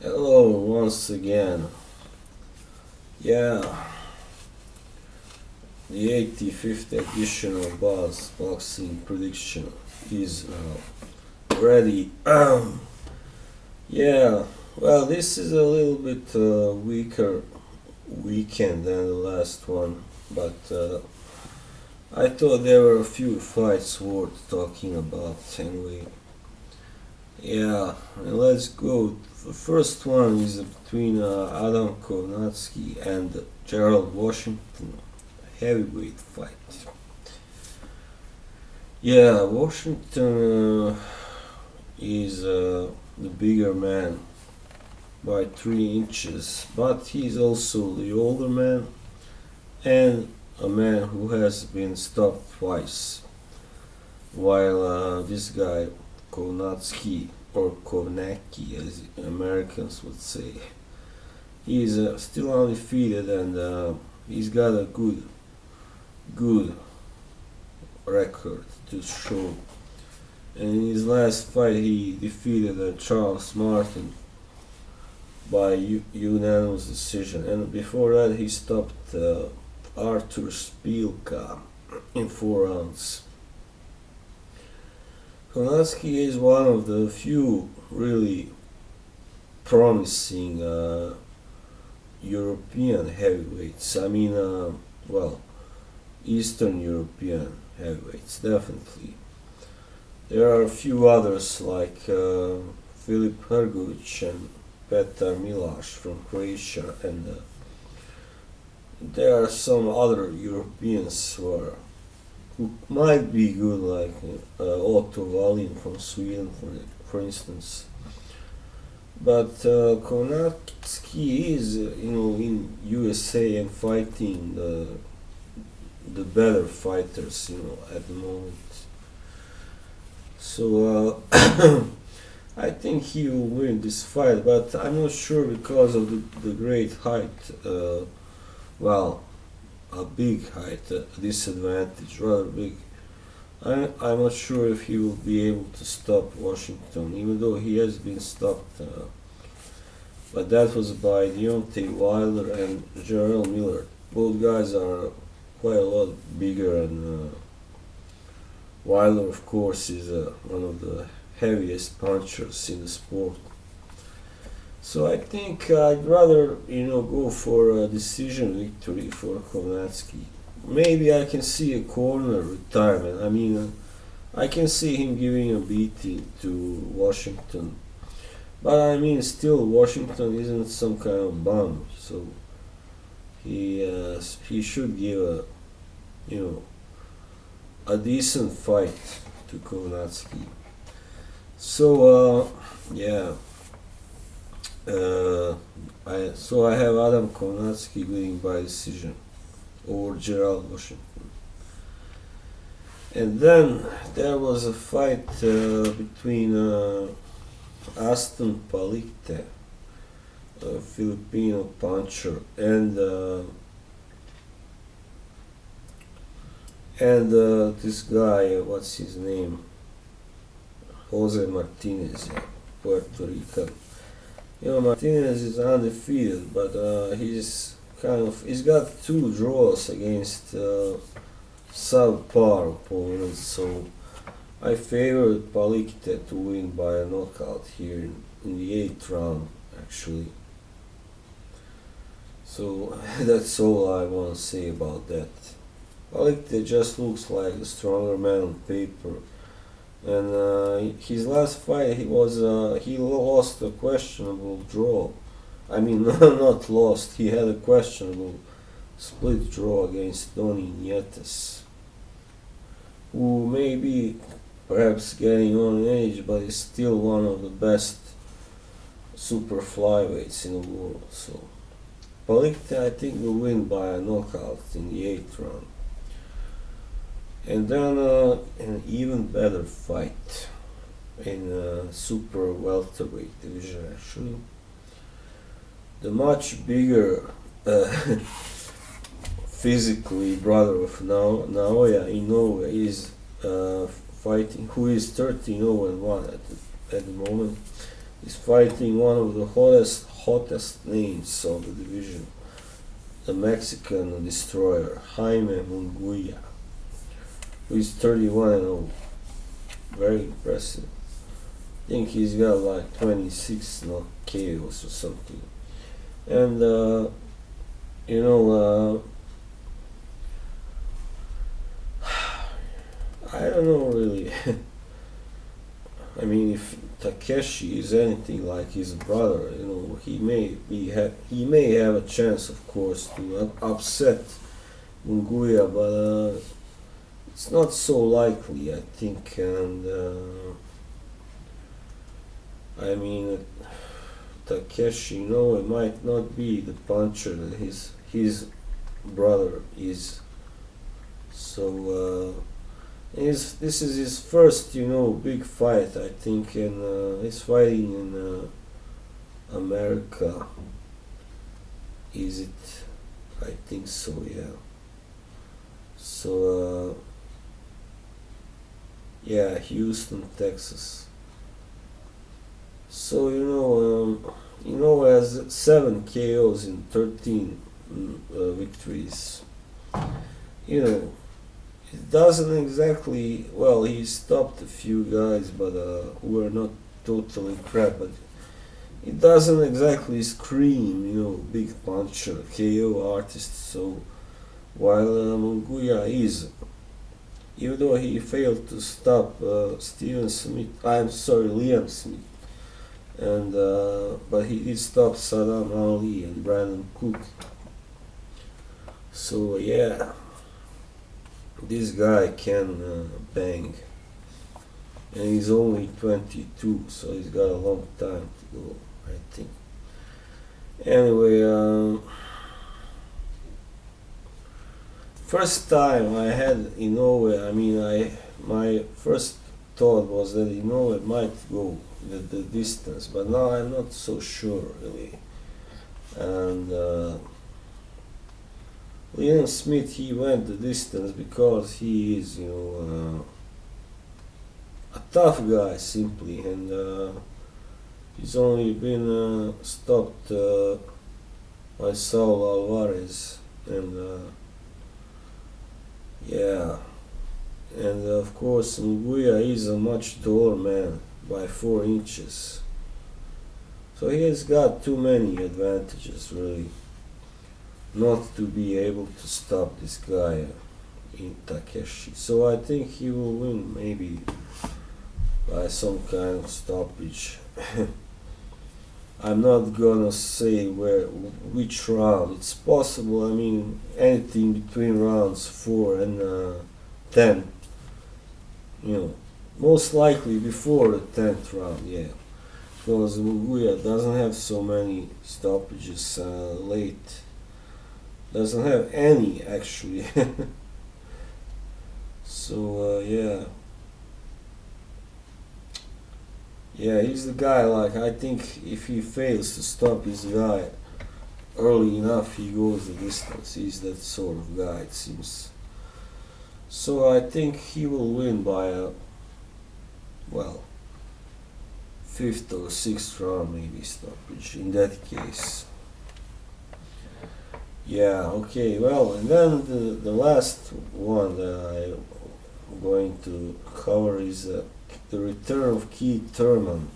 Hello once again. Yeah, the 85th edition of Buzz Boxing Prediction is ready. Yeah, well, this is a little bit weaker weekend than the last one, but I thought there were a few fights worth talking about anyway. Yeah, and let's go. The first one is between Adam Kownacki and Gerald Washington, heavyweight fight. Yeah, Washington is the bigger man by 3 inches, but he's also the older man and a man who has been stopped twice, while this guy Kownacki, or Kownacki as Americans would say, he's still undefeated, and he's got a good record to show. And in his last fight he defeated Charles Martin by unanimous decision, and before that he stopped Arthur Spilka in 4 rounds. Kownacki is one of the few really promising European heavyweights. I mean, well, Eastern European heavyweights, definitely. There are a few others like Filip Hrgovic and Petar Milash from Croatia, and there are some other Europeans who might be good, like Otto Wallin from Sweden, for instance. But Kownacki is, in USA and fighting the better fighters, at the moment. So I think he will win this fight, but I'm not sure because of the great height. Well, a big height disadvantage, rather big. I'm not sure if he will be able to stop Washington, even though he has been stopped. But that was by Deontay Wilder and Jarrell Miller. Both guys are quite a lot bigger, and Wilder, of course, is one of the heaviest punchers in the sport. So I think I'd rather, go for a decision victory for Kownacki. Maybe I can see a corner retirement. I mean, I can see him giving a beating to Washington. But I mean, still, Washington isn't some kind of bum, so he should give a decent fight to Kownacki. So yeah. I have Adam Kownacki winning by decision over Gerald Washington. And then there was a fight between Aston Palicte, a Filipino puncher, and this guy, what's his name? Jose Martinez, Puerto Rican. Martinez is undefeated, but he's got 2 draws against subpar opponents, so I favored Palicte to win by a knockout here in the 8th round, actually. So that's all I want to say about that. Palicte just looks like a stronger man on paper. And his last fight, he lost a questionable draw. I mean, not lost. He had a questionable split draw against Donny Nietes, who may be perhaps getting on in age, but is still one of the best super flyweights in the world. So Palicte, I think, will win by a knockout in the 8th round. And then an even better fight in super welterweight division, actually. The much bigger physically brother of Naoya Inoue is fighting, who is 13-0-1 at the moment, He's fighting one of the hottest names of the division, the Mexican destroyer Jaime Munguia, who is 31-0. Very impressive. I think he's got like 26 KOs or something. And you know, I don't know really. I mean, if Takeshi is anything like his brother, you know, he may have a chance, of course, to upset Munguia, but it's not so likely, I think. And I mean, Takeshi, you know, it might not be the puncher that his brother is. So this is his first, you know, big fight, I think, and he's fighting in America. Is it? I think so, yeah. So yeah, Houston, Texas. So you know, has 7 KOs in 13 victories. You know, it doesn't exactly, well, he stopped a few guys, but who were not totally crap, but it doesn't exactly scream, you know, big puncher, KO artist. So while Munguia is, even though he failed to stop Liam Smith, and but he did stop Saddam Ali and Brandon Cook. So yeah, this guy can bang, and he's only 22, so he's got a long time to go, I think. Anyway, first time I had Inoue, I mean, my first thought was that Inoue might go the distance, but now I'm not so sure really. And Liam Smith, he went the distance because he is, you know, a tough guy simply, and he's only been stopped by Saul Alvarez, and yeah, and of course Munguia is a much taller man by 4 inches, so he has got too many advantages really not to be able to stop this guy in Takeshi. So I think he will win, maybe by some kind of stoppage. I'm not gonna say which round. It's possible, I mean, anything between rounds 4 and 10. You know, most likely before the 10th round, yeah. Because Munguia doesn't have so many stoppages late. Doesn't have any, actually. So, yeah. Yeah, he's the guy, like, I think if he fails to stop his guy early enough, he goes the distance. He's that sort of guy, it seems. So I think he will win by a, well, 5th or 6th round maybe stoppage, in that case. Yeah, okay, well, and then the last one that I'm going to cover is the return of Thurman.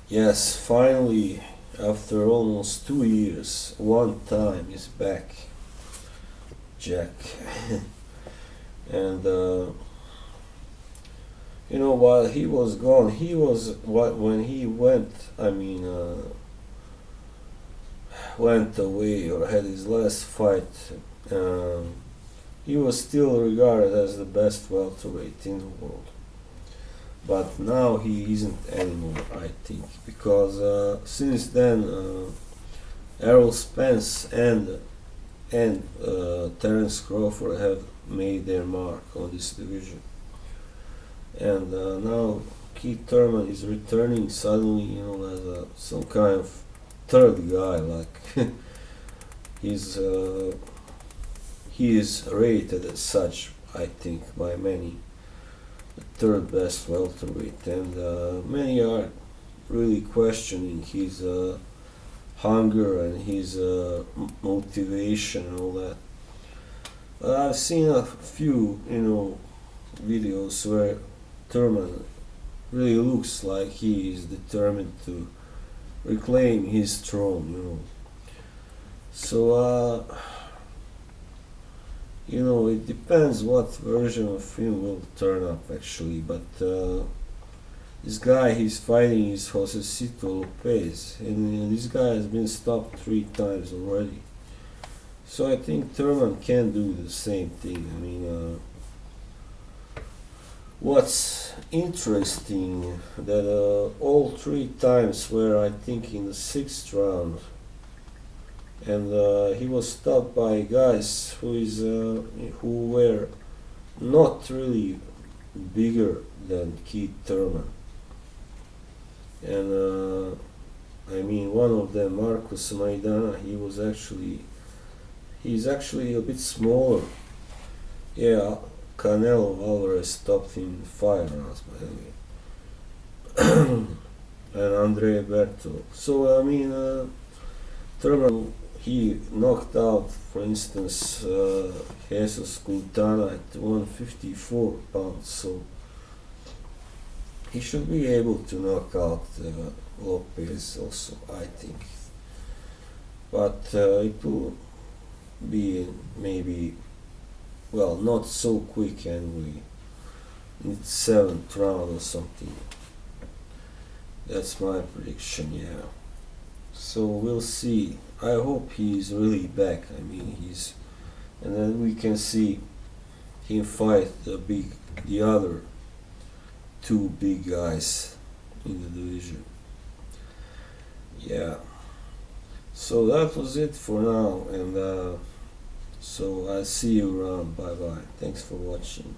Yes, finally, after almost 2 years, one time is back, Jack. And you know, while he was gone, when he went, I mean, went away or had his last fight, he was still regarded as the best welterweight in the world. But now he isn't anymore, I think, because since then Errol Spence and Terence Crawford have made their mark on this division. And now Thurman is returning suddenly, you know, as some kind of third guy, like he is rated as such, I think, by many. The third best welterweight, and many are really questioning his hunger and his motivation and all that. I've seen a few, videos where Thurman really looks like he is determined to reclaim his throne. So, it depends what version of him will turn up actually, but this guy he's fighting is Josesito Lopez, and this guy has been stopped 3 times already. So I think Thurman can do the same thing. I mean, what's interesting that all 3 times were, I think, in the 6th round, and he was stopped by guys who were not really bigger than Keith Thurman. And I mean, one of them, Marcos Maidana, he's actually a bit smaller. Yeah, Canelo Alvarez stopped him in 5 rounds, by the way. And Andre Berto. So I mean, Thurman, he knocked out, for instance, Jesus Quintana at 154 pounds. So he should be able to knock out Lopez also, I think. But it will be maybe, well, not so quick anyway. In the 7th round or something. That's my prediction, yeah. So we'll see. I hope he's really back. I mean, and then we can see him fight the other 2 big guys in the division. Yeah. So that was it for now, and so I'll see you around. Bye bye. Thanks for watching.